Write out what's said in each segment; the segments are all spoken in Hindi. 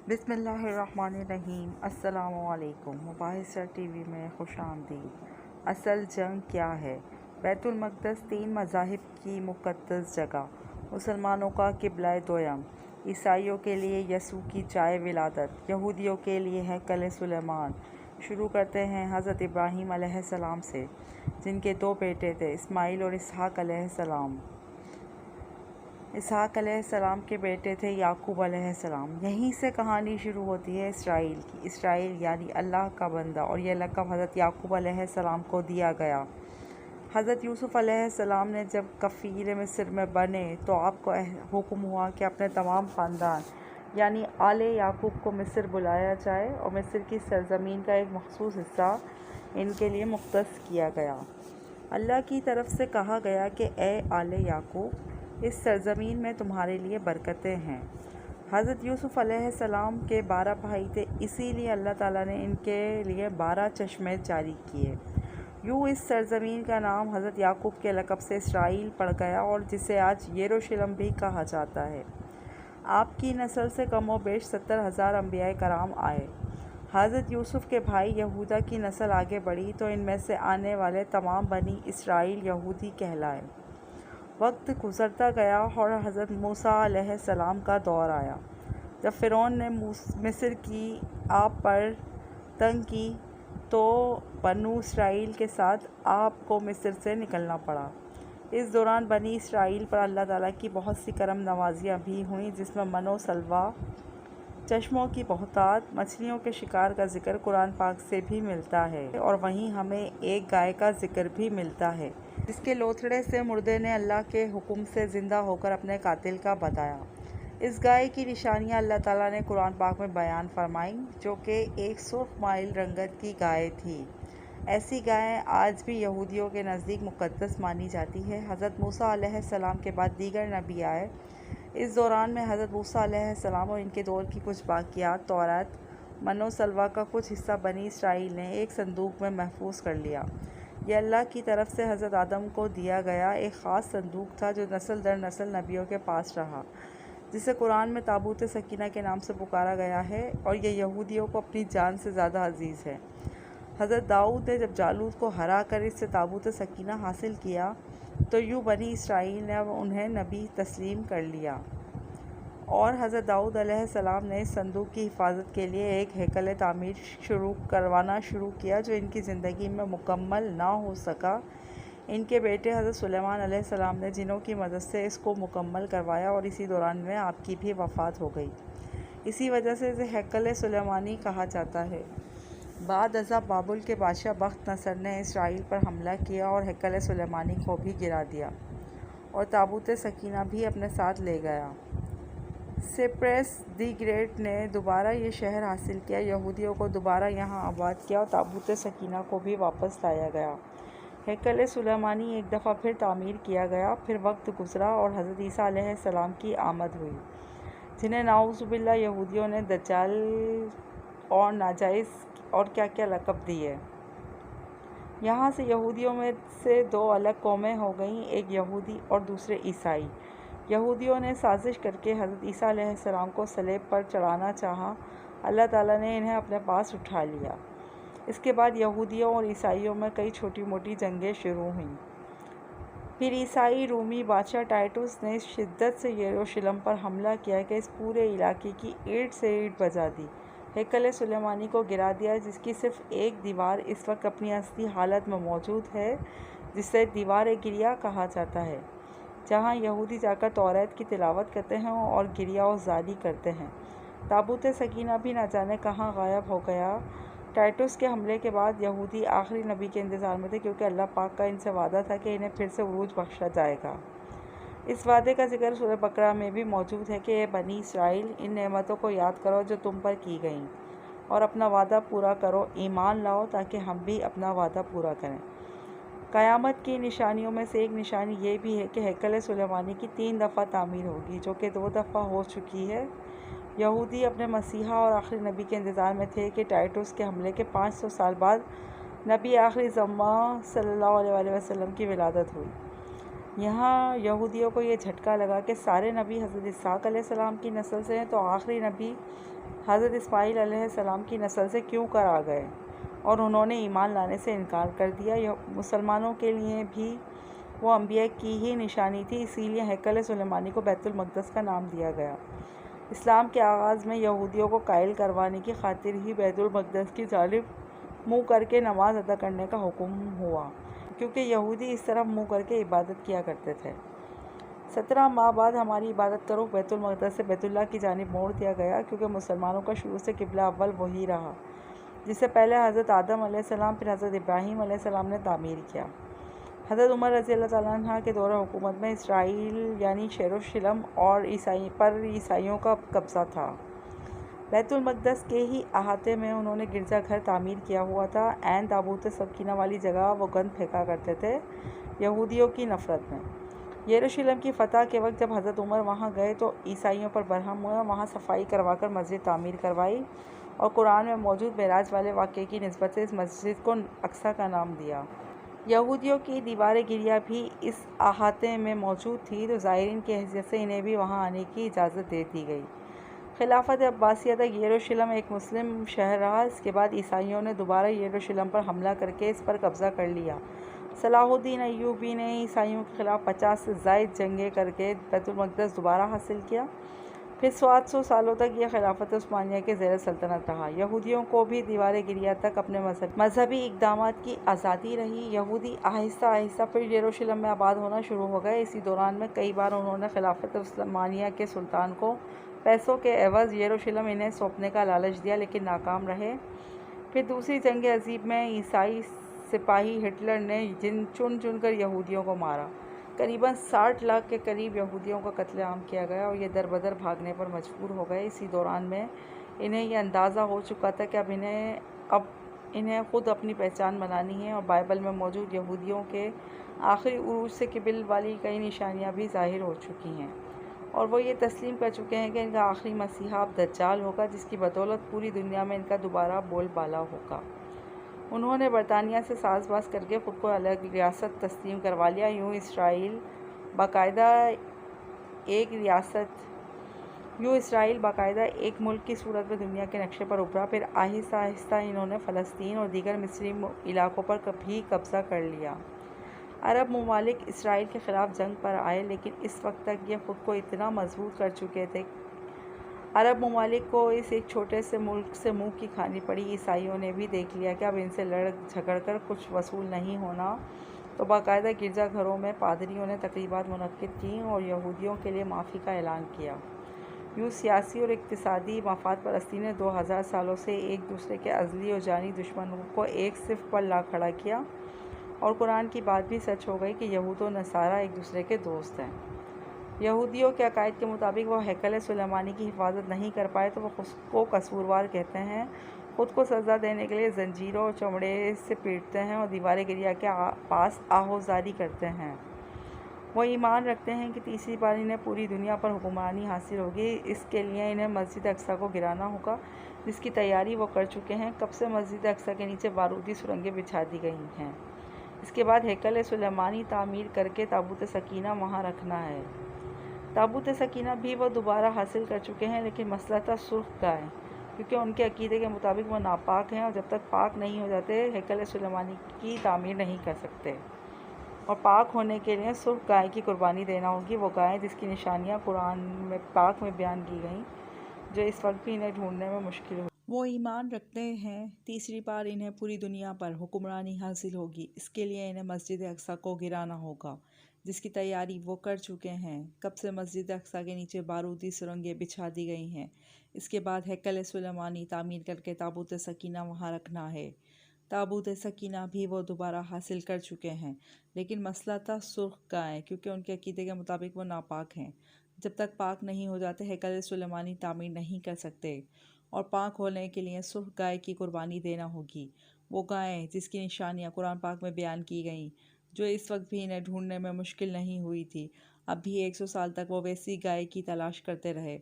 बिस्मिल्लाहिर्रहमानिर्रहीम। अस्सलामुअलैकुम। मुबाहिसर टीवी में खुशामदीद। असल जंग क्या है? बैतुल मक़दस तीन मज़ाहिब की मुक़द्दस जगह, मुसलमानों का क़िबला दोयम, ईसाइयों के लिए यसू की जाए विलादत, यहूदियों के लिए हैकल सुलेमान। शुरू करते हैं हज़रत इब्राहीम अलैहिस्सलाम से, जिनके दो बेटे थे, इस्माईल और इसहाक़ अलैहिस्सलाम। इसहाक़ अलैहिस्सलाम के बेटे थे याकूब अलैहिस्सलाम। यहीं से कहानी शुरू होती है इसराइल की। इसराइल यानी अल्लाह का बंदा, और यह लक़ब हज़रत याकूब अलैहिस्सलाम को दिया गया। हज़रत यूसुफ़ अलैहिस्सलाम ने जब कफ़ीर मिस्र में बने तो आपको हुक्म हुआ कि अपने तमाम ख़ानदान यानी आले याकूब को मिस्र बुलाया जाए, और मिस्र की सरज़मीन का एक मख़सूस हिस्सा इनके लिए मुख्तस किया गया। अल्लाह की तरफ से कहा गया कि ए आले याकूब, इस सरज़मीन में तुम्हारे लिए बरकतें हैं। हज़रत यूसुफ़ अलैहिस्सलाम के 12 भाई थे, इसीलिए अल्लाह ताला ने इनके लिए 12 चश्मे जारी किए। यूँ इस सरज़मीन का नाम हज़रत याकूब के लक़ब से इसराइल पड़ गया, और जिसे आज यरूशलेम भी कहा जाता है। आपकी नस्ल से कमोबेश 70,000 अम्बिया कराम आए। हज़रत यूसुफ़ के भाई यहूदा की नस्ल आगे बढ़ी तो इनमें से आने वाले तमाम बनी इसराइल यहूदी कहलाए। वक्त गुज़रता गया और हज़रत मूसा अलैहिस्सलाम का दौर आया। जब फ़िरौन ने मिस्र की आप पर तंग की तो बनु इसराइल के साथ आपको मिस्र से निकलना पड़ा। इस दौरान बनी इसराइल पर अल्लाह ताला की बहुत सी करम नवाजियाँ भी हुईं, जिसमें मनो सलवा, चश्मों की बहुतात, मछलियों के शिकार का ज़िक्र कुरान पाक से भी मिलता है, और वहीं हमें एक गाय का ज़िक्र भी मिलता है जिसके लोथड़े से मुर्दे ने अल्लाह के हुक्म से ज़िंदा होकर अपने कातिल का बताया। इस गाय की निशानियाँ अल्लाह ताला ने कुरान पाक में बयान फरमाई, जो कि एक सुर्ख माइल रंगत की गाय थी। ऐसी गाय आज भी यहूदियों के नज़दीक मुक़द्दस मानी जाती है। हज़रत मूसा अलैहिस्सलाम के बाद दीगर नबी आए। इस दौरान में हज़रत मूसा अलैहिस्सलाम और इनके दौर की कुछ बाक़ियात, तौरात, मनो सलवा का कुछ हिस्सा बनी इसराइल ने एक संदूक में महफूज कर लिया। यह अल्लाह की तरफ से हज़रत आदम को दिया गया एक ख़ास संदूक था, जो नस्ल दर नस्ल नबियों के पास रहा, जिसे कुरान में ताबूत सकीना के नाम से पुकारा गया है, और यह यहूदियों को अपनी जान से ज़्यादा अजीज़ है। हज़रत दाऊद ने जब जालूत को हरा कर इससे ताबूत सकीना हासिल किया तो यूँ बनी इसराइल ने अब उन्हें नबी तस्लीम कर लिया, और हज़रत दाऊद अलैहिस्सलाम ने इस संदूक की हिफाजत के लिए एक हैकल तामीर करवाना शुरू किया, जो इनकी ज़िंदगी में मुकम्मल ना हो सका। इनके बेटे हज़रत सुलेमान अलैहिस्सलाम ने जिनों की मदद से इसको मुकम्मल करवाया, और इसी दौरान में आपकी भी वफ़ात हो गई। इसी वजह से इसे हैकल सुलेमानी कहा जाता है। बाद अज़ा बाबुल के बादशाह बख्त नसर ने इसराइल पर हमला किया और हैकल सुलेमानी को भी गिरा दिया, और ताबूत सकीना भी अपने साथ ले गया। सेप्रेस दी ग्रेट ने दोबारा ये शहर हासिल किया, यहूदियों को दोबारा यहाँ आबाद किया, और ताबूत सकीना को भी वापस लाया गया। हैकल सुलेमानी एक दफ़ा फिर तामीर किया गया। फिर वक्त गुज़रा और हज़रत ईसा अलैहिस्सलाम की आमद हुई, जिन्हें नाउज़ुबिल्लाह यहूदियों ने दज्जाल और नाजाइज़ और क्या क्या लक़ब दिए। यहाँ से यहूदियों में से दो अलग कौमें हो गईं, एक यहूदी और दूसरे ईसाई। यहूदियों ने साजिश करके हज़रत ईसा अलैहिस्सलाम को सलीब पर चढ़ाना चाहा। अल्लाह ताला ने इन्हें अपने पास उठा लिया। इसके बाद यहूदियों और ईसाइयों में कई छोटी मोटी जंगें शुरू हुईं। फिर ईसाई रूमी बादशाह टाइटुस ने इस शिद्दत से यरूशलेम पर हमला किया कि इस पूरे इलाके की ईंट से ईंट बजा दी, हैकल सुलेमानी को गिरा दिया, जिसकी सिर्फ एक दीवार इस वक्त अपनी असली हालत में मौजूद है, जिसे दीवार गिरिया कहा जाता है, जहाँ यहूदी जाकर तौरात की तिलावत करते हैं और गिरिया और जारी करते हैं। ताबूत सकीना भी न जाने कहाँ गायब हो गया। टाइटुस के हमले के बाद यहूदी आखिरी नबी के इंतज़ार में थे, क्योंकि अल्लाह पाक का इनसे वादा था कि इन्हें फिर से उरूज बख्शा जाएगा। इस वादे का जिक्र सूरह बकरा में भी मौजूद है कि ये बनी इसराइल, इन नेमतों को याद करो जो तुम पर की गईं, और अपना वादा पूरा करो, ईमान लाओ ताकि हम भी अपना वादा पूरा करें। क़यामत की निशानियों में से एक निशानी ये भी है कि हैकल सुलेमानी की 3 दफ़ा तामीर होगी, जो कि 2 दफ़ा हो चुकी है। यहूदी अपने मसीहा और आखिरी नबी के इंतज़ार में थे कि टाइटुस के हमले के 500 साल बाद नबी आखिरी ज़मां सल्लल्लाहु अलैहि वसल्लम की विलादत हुई। यहाँ यहूदियों को ये झटका लगा कि सारे नबी हज़रत इसहाक़ अलैहिस्सलाम की नस्ल से हैं, तो आखिरी नबी हज़रत इस्माईल अलैहिस्सलाम की नस्ल से क्यों कर आ गए, और उन्होंने ईमान लाने से इनकार कर दिया। यह मुसलमानों के लिए भी वो अम्बिया की ही निशानी थी, इसीलिए हैकल सुलेमानी को बैतुल मक़दस का नाम दिया गया। इस्लाम के आगाज़ में यहूदियों को कायल करवाने की खातिर ही बैतुल मक़दस की जानिब मुँह करके नमाज अदा करने का हुक्म हुआ, क्योंकि यहूदी इस तरफ मुँह करके इबादत किया करते थे। 17 माह बाद हमारी इबादत का रुख बैतुल मक़दस से बैतुल्लाह की जानिब मोड़ दिया गया, क्योंकि मुसलमानों का शुरू से किबला अव्वल वही रहा, जिसे पहले हज़रत आदम अलैहिस्सलाम फिर हज़रत इब्राहीम अलैहिस्सलाम ने तामीर किया। हज़रत उमर रज़ी अल्लाह तआला अन्हा के दौर हुकूमत में इसराइल यानी यरूशलेम और ईसाइयों का कब्ज़ा था। बैतुल मक़दस के ही अहाते में उन्होंने गिरजाघर तामीर किया हुआ था। ऐन ताबूत सकीना वाली जगह वो गंद फेंका करते थे, यहूदियों की नफ़रत में। यरूशलेम की फ़तह के वक्त जब हज़रत उमर वहाँ गए तो ईसाइयों पर बरहम हुआ, वहाँ सफाई करवाकर मस्जिद तामीर करवाई और कुरान में मौजूद मेराज वाले वाक़े की निस्बत से इस मस्जिद को अक्सा का नाम दिया। यहूदियों की दीवार गिरिया भी इस अहाते में मौजूद थी, तो ज़ायरीन की हैसियत से इन्हें भी वहाँ आने की इजाज़त दे दी गई। खिलाफत अब्बासिया तक यरूशलेम एक मुस्लिम शहर रहा। इसके बाद ईसाइयों ने दोबारा यरूशलेम पर हमला करके इस पर कब्ज़ा कर लिया। सलाहुद्दीन अय्यूबी ने ईसाइयों के ख़िलाफ़ 50 से ज़ायद जंगें करके बैतुल मक़दस दोबारा हासिल किया। फिर 700 सालों तक यह खिलाफत उस्मानिया के ज़ेर सल्तनत रहा। यहूदियों को भी दीवार गिरिया तक अपने मजहबी इक़दामात की आज़ादी रही। यहूदी आहिस्ता आहिस्ता फिर यरूशलेम में आबाद होना शुरू हो गए। इसी दौरान में कई बार उन्होंने खिलाफत उस्मानिया के सुल्तान को पैसों के एवज़ यरूशलेम इन्हें सौंपने का लालच दिया, लेकिन नाकाम रहे। फिर दूसरी जंग अज़ीब में ईसाई सिपाही हिटलर ने चुन कर यहूदियों को मारा। करीबन 60 लाख के करीब यहूदियों का कत्लेआम किया गया और ये दर-बदर भागने पर मजबूर हो गए। इसी दौरान में इन्हें यह अंदाज़ा हो चुका था कि अब इन्हें ख़ुद अपनी पहचान बनानी है, और बाइबल में मौजूद यहूदियों के आखिरी उरूज से किबिल वाली कई निशानियाँ भी ज़ाहिर हो चुकी हैं, और वो ये तस्लीम कर चुके हैं कि इनका आखिरी मसीहा अब दज्जाल होगा, जिसकी बदौलत पूरी दुनिया में इनका दोबारा बोलबाला होगा। उन्होंने बरतानिया से साज़बाज़ करके ख़ुद को अलग रियासत तस्लीम करवा लिया। यूँ इसराइल बाकायदा एक मुल्क की सूरत में दुनिया के नक्शे पर उभरा। फिर आहिस्ता आहिस्ता इन्होंने फ़लस्तीन और दीगर मिस्री इलाकों पर भी कब्ज़ा कर लिया। अरब ममालिक इसराइल के ख़िलाफ़ जंग पर आए, लेकिन इस वक्त तक ये ख़ुद को इतना मजबूत कर चुके थे। अरब ममालिक को इस एक छोटे से मुल्क से मुँह की खानी पड़ी। ईसाइयों ने भी देख लिया कि अब इनसे लड़ झगड़ कर कुछ वसूल नहीं होना, तो बाकायदा गिरजाघरों में पादरियों ने तकरीबात मुनक्किद की और यहूदियों के लिए माफ़ी का ऐलान किया। यूँ सियासी और इक़्तिसादी मफाद परस्ती ने 2000 सालों से एक दूसरे के अज़ली और जानी दुश्मनों को एक सिफ़ पर ला खड़ा किया, और कुरान की बात भी सच हो गई कि यहूद और नसारा एक दूसरे के दोस्त हैं। यहूदियों के अकायद के मुताबिक वो हैकल सुलेमानी की हिफाजत नहीं कर पाए, तो वो खुद को कसूरवार कहते हैं। ख़ुद को सज़ा देने के लिए जंजीरों और चमड़े से पीटते हैं और दीवार गिरिया के पास आहोजारी करते हैं। वो ईमान रखते हैं कि तीसरी बार इन्हें पूरी दुनिया पर हुक्मरानी हासिल होगी। इसके लिए इन्हें मस्जिद अक्सा को गिराना होगा, जिसकी तैयारी वो कर चुके हैं। कब से मस्जिद अक्सा के नीचे बारूदी सुरंगें बिछा दी गई हैं। इसके बाद हैकल सुलेमानी तामीर करके ताबूत सकीना वहाँ रखना है। ताबूत सकीना भी वो दोबारा हासिल कर चुके हैं, लेकिन मसला था सुर्ख गाय, क्योंकि उनके अकीदे के मुताबिक वो नापाक हैं, और जब तक पाक नहीं हो जाते हैकल सुलेमानी की तामीर नहीं कर सकते। और पाक होने के लिए सुर्ख गाय की कुर्बानी देना होगी, वो गाय जिसकी निशानियाँ कुरान में पाक में बयान की गई, जो इस वक्त भी इन्हें ढूंढने में मुश्किल हो। वो ईमान रखते हैं तीसरी बार इन्हें पूरी दुनिया पर हुक्मरानी हासिल होगी। इसके लिए इन्हें मस्जिद अक्सा को गिराना होगा, जिसकी तैयारी वो कर चुके हैं। कब से मस्जिद अक्सा के नीचे बारूदी सुरंगें बिछा दी गई हैं। इसके बाद हैकल सुलेमानी तामीर करके ताबूत सकीना वहाँ रखना है। ताबूत सकीना भी वो दोबारा हासिल कर चुके हैं, लेकिन मसला था सुर्ख गाय, क्योंकि उनके अकीदे के मुताबिक वो नापाक हैं। जब तक पाक नहीं हो जाते हैकल सुलेमानी तामीर नहीं कर सकते, और पाक होने के लिए सुर्ख गाय की कुर्बानी देना होगी। वो गाय जिसकी निशानियाँ कुरान पाक में बयान की गईं, जो इस वक्त भी इन्हें ढूंढने में मुश्किल नहीं हुई थी। अब भी 100 साल तक वो वैसी गाय की तलाश करते रहे।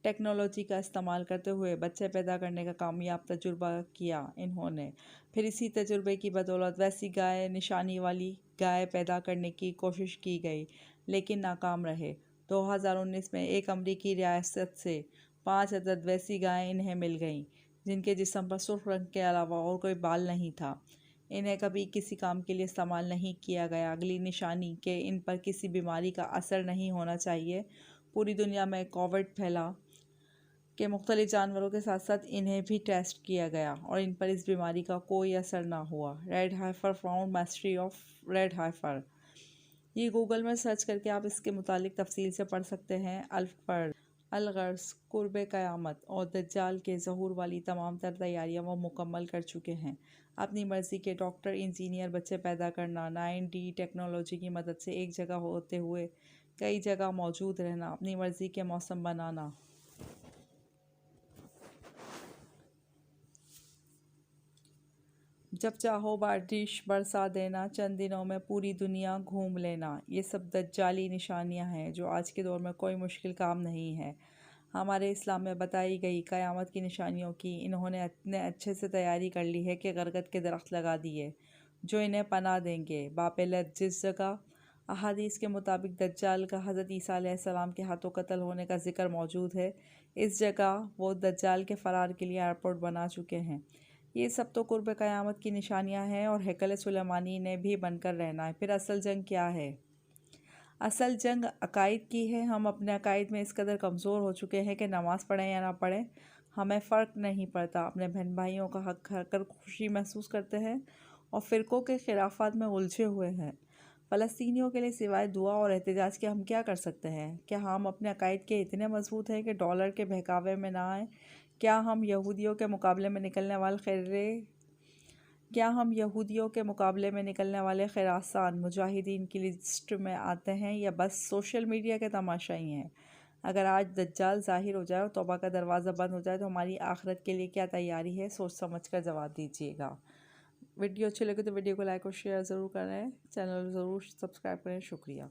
टेक्नोलॉजी का इस्तेमाल करते हुए बच्चे पैदा करने का कामयाब तजुर्बा किया इन्होंने। फिर इसी तजुर्बे की बदौलत वैसी गाय निशानी वाली गाय पैदा करने की कोशिश की गई, लेकिन नाकाम रहे। 2019 में एक अमरीकी रियासत से 5 अदद वैसी गायें इन्हें मिल गईं, जिनके जिस्म पर सुर्ख रंग के अलावा और कोई बाल नहीं था। इन्हें कभी किसी काम के लिए इस्तेमाल नहीं किया गया। अगली निशानी कि इन पर किसी बीमारी का असर नहीं होना चाहिए। पूरी दुनिया में कोविड फैला के मुख्तलिफ जानवरों के साथ साथ इन्हें भी टेस्ट किया गया और इन पर इस बीमारी का कोई असर ना हुआ। Red hyper found mastery of red hyper, ये गूगल में सर्च करके आप इसके मुतालिक तफसील से पढ़ सकते हैं। अल्फर्ड अलगर्स कुर्ब क़यामत और दज्जाल के ज़हूर वाली तमाम तर तैयारियां वो मुकम्मल कर चुके हैं। अपनी मर्ज़ी के डॉक्टर, इंजीनियर बच्चे पैदा करना, 9D टेक्नोलॉजी की मदद से एक जगह होते हुए कई जगह मौजूद रहना, अपनी मर्ज़ी के मौसम बनाना, जब चाहो बारिश बरसा देना, चंद दिनों में पूरी दुनिया घूम लेना, ये सब दज्जाली निशानियां हैं जो आज के दौर में कोई मुश्किल काम नहीं है। हमारे इस्लाम में बताई गई क़यामत की निशानियों की इन्होंने इतने अच्छे से तैयारी कर ली है कि गरगद के दरख्त लगा दिए जो इन्हें पनाह देंगे। बापेलत जिस जगह अहादीस के मुताबिक दज्जाल का हज़रत ईसा अलैहिस्सलाम के हाथों कत्ल होने का जिक्र मौजूद है, इस जगह वो दज्जाल के फ़रार के लिए एयरपोर्ट बना चुके हैं। ये सब तो कुर्ब क़यामत की निशानियां हैं और हैकल सुलेमानी ने भी बनकर रहना है। फिर असल जंग क्या है? असल जंग अकायद की है। हम अपने अकायद में इस कदर कमज़ोर हो चुके हैं कि नमाज़ पढ़ें या ना पढ़ें हमें फ़र्क नहीं पड़ता। अपने बहन भाइयों का हक कर खुशी महसूस करते हैं और फ़िरक़ों के खिलाफ़ात में उलझे हुए हैं। फ़लस्तीनियों के लिए सिवाय दुआ और एहतजाज के हम क्या कर सकते हैं? क्या हम अपने अकायद के इतने मजबूत हैं कि डॉलर के बहकावे में ना आए? क्या हम यहूदियों के मुकाबले में निकलने वाले खिरासान मुजाहिदीन की लिस्ट में आते हैं या बस सोशल मीडिया के तमाशाई हैं? अगर आज दज्जाल ज़ाहिर हो जाए और तौबा का दरवाज़ा बंद हो जाए तो हमारी आखिरत के लिए क्या तैयारी है? सोच समझ कर जवाब दीजिएगा। वीडियो अच्छी लगे तो वीडियो को लाइक और शेयर ज़रूर करें, चैनल ज़रूर सब्सक्राइब करें। शुक्रिया।